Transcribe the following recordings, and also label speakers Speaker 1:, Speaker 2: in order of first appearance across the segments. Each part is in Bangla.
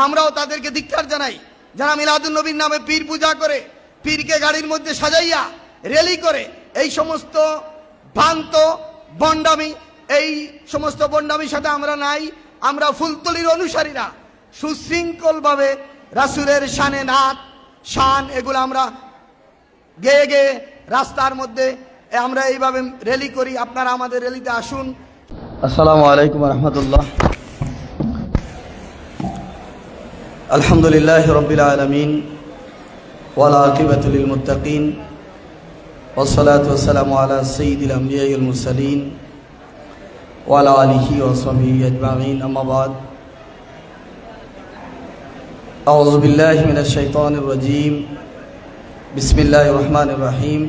Speaker 1: আমরাও তাদেরকে ধিক্কার জানাই যারা মিলাদুন নবীর নামে পীর পূজা করে, পীরকে গাড়ির মধ্যে সাজাইয়া র্যালি করে। এই সমস্ত ভ্রান্ত বন্ডামি, এই সমস্ত বন্ডামির সাথে আমরা নাই। আমরা ফুলতলির অনুসারীরা সুশৃঙ্খলভাবে রাসূলের শানে নাত শান এগুলো আমরা গেয়ে গেয়ে রাস্তার মধ্যে আমরা এইভাবে র্যালি করি। আপনারা আমাদের র্যালিতে আসুন। আসসালামু আলাইকুম রহমতুল্লাহ। আলহামদুলিল্লাহ রব্বিল আলামিন ওয়াল আকিবাতু লিল মুত্তাকিন ওয়াসসালাতু ওয়াসসালামু আলা সাইয়্যিদিল আমবিয়াই ওয়াল মুরসালিন ওয়া আলা আলিহি ওয়া সাহবিহি আজমাইন, আম্মা বাদ। আউযু বিল্লাহি মিনাশ শাইতানির রাজীম। বিসমিল্লাহির রহমানির রহিম।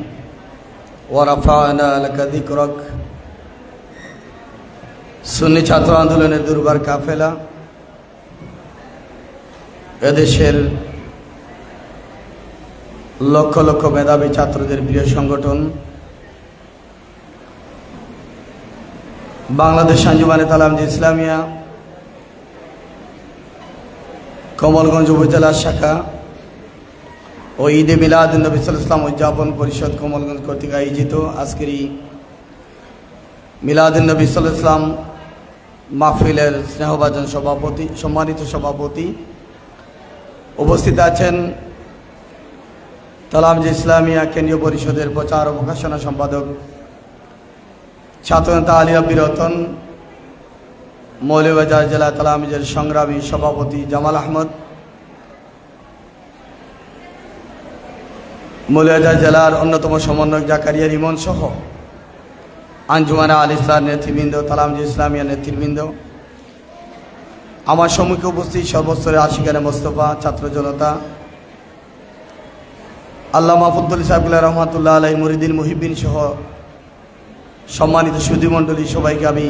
Speaker 1: ওয়া রাফা'না লাকা যিকরাক। সুন্নি ছাত্র আন্দোলনের দুর্বার কাফেলা, এদেশের লক্ষ লক্ষ মেধাবী ছাত্রদের প্রিয় সংগঠন বাংলাদেশ আঞ্জুমানে তালামীযে ইসলামিয়া কমলগঞ্জ উপজেলা শাখা ও ঈদে মিলাদুন নবী সাল্লাল্লাহু আলাইহি ওয়াসাল্লাম উদযাপন পরিষদ কমলগঞ্জ কর্তৃক আয়োজিত আজকের এই মিলাদুন নবী সাল্লাল্লাহু আলাইহি ওয়াসাল্লাম মাহফিলের স্নেহভাজন সভাপতি, সম্মানিত সভাপতি, উপস্থিত আছেন তালামীযে ইসলামিয়া কেন্দ্রীয় পরিষদের প্রচার ও প্রকাশনা সম্পাদক ছাত্রনেতা আলী রাব্বি রতন, মৌলভীবাজার জেলা তালামীযের সংগ্রামী সভাপতি জামাল আহমদ, মৌলভীবাজার জেলার অন্যতম সমন্বয়ক জাকারিয়া রিমন সহ আঞ্জুমানে আল ইসলাম নেতৃবৃন্দ, তালামীযে ইসলামিয়া নেতৃবৃন্দ, আমার সম্মুখে উপস্থিত সর্বস্তরের আশিকানে মোস্তফা ছাত্র জনতা, আল্লামা ফজলুল সাহেবুল্লাহ রহমাতুল্লাহ আলাইহি মুরিদিন মুহিব্বিন সহ সম্মানিত সুধীমণ্ডলী, সবাইকে আমি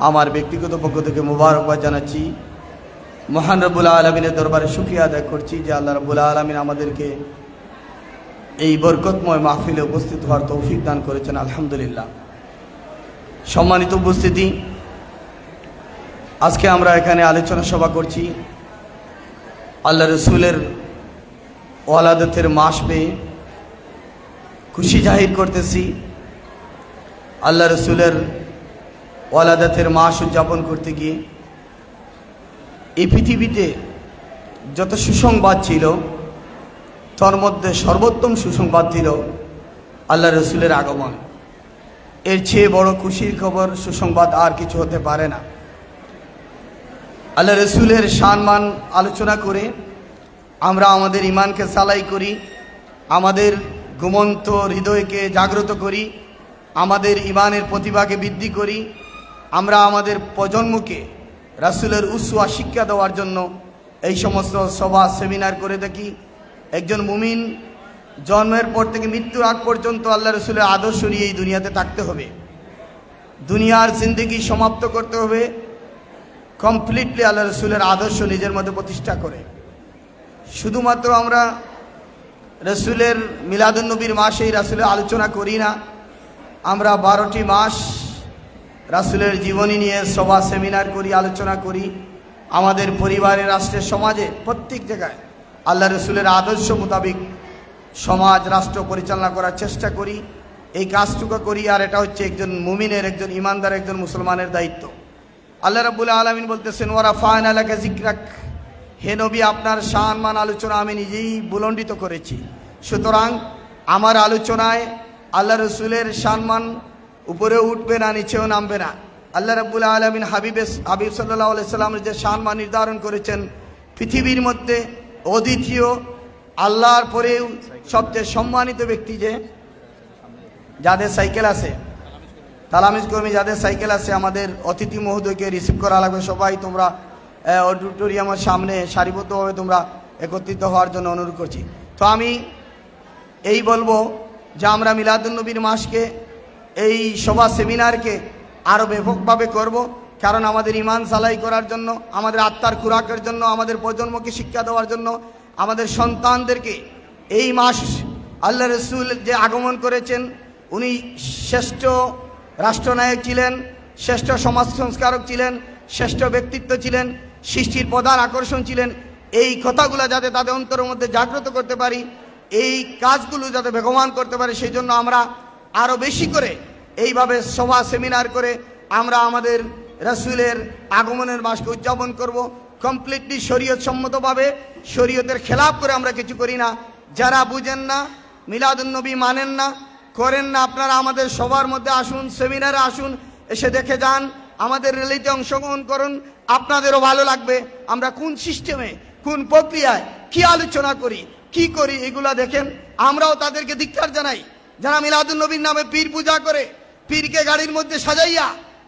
Speaker 1: আমার ব্যক্তিগত পক্ষ থেকে মুবারকবাদ জানাচ্ছি। মহান রব্বুল আলামিনের দরবারে শুকরিয়া আদায় করছি যে আল্লাহ রব্বুল আলামিন আমাদেরকে এই বরকতময় মাহফিলে উপস্থিত হওয়ার তৌফিক দান করেছেন, আলহামদুলিল্লাহ। সম্মানিত উপস্থিতি, আজকে আমরা এখানে আলোচনা সভা করছি আল্লাহ রসুলের ওয়ালাদতের মাস পেয়ে খুশি জাহির করতেছি। আল্লাহ রসুলের ওয়ালাদতের মাস উদযাপন করতে গিয়ে এই পৃথিবীতে যত সুসংবাদ ছিল তার মধ্যে সর্বোত্তম সুসংবাদ ছিল আল্লাহ রসুলের আগমন। এর চেয়ে বড় খুশির খবর, সুসংবাদ আর কিছু হতে পারে না। আল্লাহ রসুলের সম্মান আলোচনা করে আমরা আমাদের ইমানকে সালাই করি, আমাদের ঘুমন্ত হৃদয়কে জাগ্রত করি, আমাদের ইমানের প্রতিভাকে বৃদ্ধি করি। আমরা আমাদের প্রজন্মকে রাসূলের উসওয়া শিক্ষা দেওয়ার জন্য এই সমস্ত সভা সেমিনার করে থাকি। একজন মুমিন জন্মের পর থেকে মৃত্যুর আগ পর্যন্ত আল্লাহ রসুলের আদর্শ নিয়ে এই দুনিয়াতে থাকতে হবে। দুনিয়ার জিন্দেগি সমাপ্ত করতে হবে কমপ্লিটলি আল্লাহ রসুলের আদর্শ নিজের মধ্যে প্রতিষ্ঠা করে। শুধুমাত্র আমরা রসুলের মিলাদুন নবীর মাসেই রাসূলের আলোচনা করি না, আমরা 12টি মাস রাসূলের জীবনী নিয়ে সভা সেমিনার করি, আলোচনা করি। আমাদের পরিবারে, রাষ্ট্রের, সমাজে, প্রত্যেক জায়গায় আল্লাহ রসুলের আদর্শ মোতাবেক সমাজ রাষ্ট্র পরিচালনা করার চেষ্টা করি। এই কাজটুকু করি, আর এটা হচ্ছে একজন মুমিনের, একজন ইমানদার, একজন মুসলমানের দায়িত্ব। আল্লাহ রাব্বুল আলামিন বলতেছেন, ওয়া রাফা'না লাকা যিকরাক, হে নবী আপনার সম্মান আলোচনা আমি নিজেই বুলন্ডিত করেছি। সুতরাং আমার আলোচনায় আল্লাহ রসুলের সম্মান উপরে উঠবে না, নিচেও নামবে না। আল্লাহ রাব্বুল আলামিন হাবিব সাল্লাল্লাহু আলাইহি সাল্লামের যে সম্মান নির্ধারণ করেছেন, পৃথিবীর মধ্যে অদ্বিতীয়, আল্লাহর পরেও সবচেয়ে সম্মানিত ব্যক্তি যে যাদের সাইকেল আছে, তালামিজ কর্মী যাদের সাইকেল আছে, আমাদের অতিথি মহোদয়কে রিসিভ করা লাগবে। সবাই তোমরা অডিটোরিয়ামের সামনে সারিবদ্ধভাবে তোমরা একত্রিত হওয়ার জন্য অনুরোধ করছি। তো আমি এই বলবো যে আমরা মিলাদুন নবীর মাসকে, এই সভা সেমিনারকে আরও ব্যাপকভাবে করব, কারণ আমাদের ইমান সালাই করার জন্য, আমাদের আত্মার খুরাকের জন্য, আমাদের প্রজন্মকে শিক্ষা দেওয়ার জন্য, আমাদের সন্তানদেরকে এই মাস আল্লাহ রসুল যে আগমন করেছেন, উনি শ্রেষ্ঠ রাষ্ট্রনায়ক ছিলেন, শ্রেষ্ঠ সমাজ সংস্কারক ছিলেন, শ্রেষ্ঠ ব্যক্তিত্ব ছিলেন। সৃষ্টির প্রধান আকর্ষণ ছিলেন। এই কথাগুলো যাতে তাদের অন্তরের মধ্যে জাগ্রত করতে পারি, এই কাজগুলো যাতে বেগমান করতে পারি, সেই জন্য আমরা আরও বেশি করে এইভাবে সভা সেমিনার করে আমরা আমাদের রাসূলের আগমনের মাসকে উদযাপন করব। কমপ্লিটলি শরীয়ত সম্মতভাবে, শরীয়তের খেলাপ করে আমরা কিছু করি না। যারা বুঝেন না, মিলাদুন্নবী মানেন না, করেন না, আপনারা আমাদের সবার মধ্যে আসুন, সেমিনারে আসুন, এসে দেখে যান, আমাদের র্যালিতে অংশগ্রহণ করুন, আপনাদেরও ভালো লাগবে। আমরা কোন সিস্টেমে, কোন প্রক্রিয়ায় কি আলোচনা করি, কি করি, এগুলা দেখেন। আমরাও তাদেরকে ধিক্কার জানাই যারা মিলাদুন্নবীর নামে পীর পূজা করে, পীরকে গাড়ির মধ্যে সাজাইয়া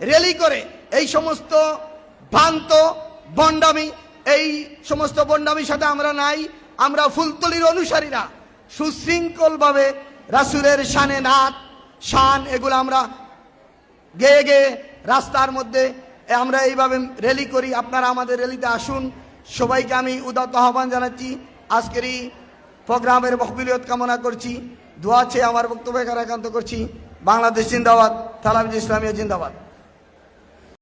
Speaker 1: র্যালি করে। এই সমস্ত ভ্রান্ত বন্ডামি, এই সমস্ত বন্ডামির সাথে আমরা নাই। আমরা ফুলতলির অনুসারীরা সুশৃঙ্খলভাবে রাসূলের শানে নাত শান এগুলো আমরা গেয়ে গেয়ে রাস্তার মধ্যে আমরা এইভাবে র্যালি করি। আপনারা আমাদের র্যালিতে আসুন। সবাইকে আমি উদাত্ত আহ্বান জানাচ্ছি। আজকের এই প্রোগ্রামের মকবুলিয়ত কামনা করছি। দোয়া চেয়ে আমার বক্তব্য এখানে একান্ত করছি। বাংলাদেশ জিন্দাবাদ, তালাবিজ ইসলামিয়া জিন্দাবাদ।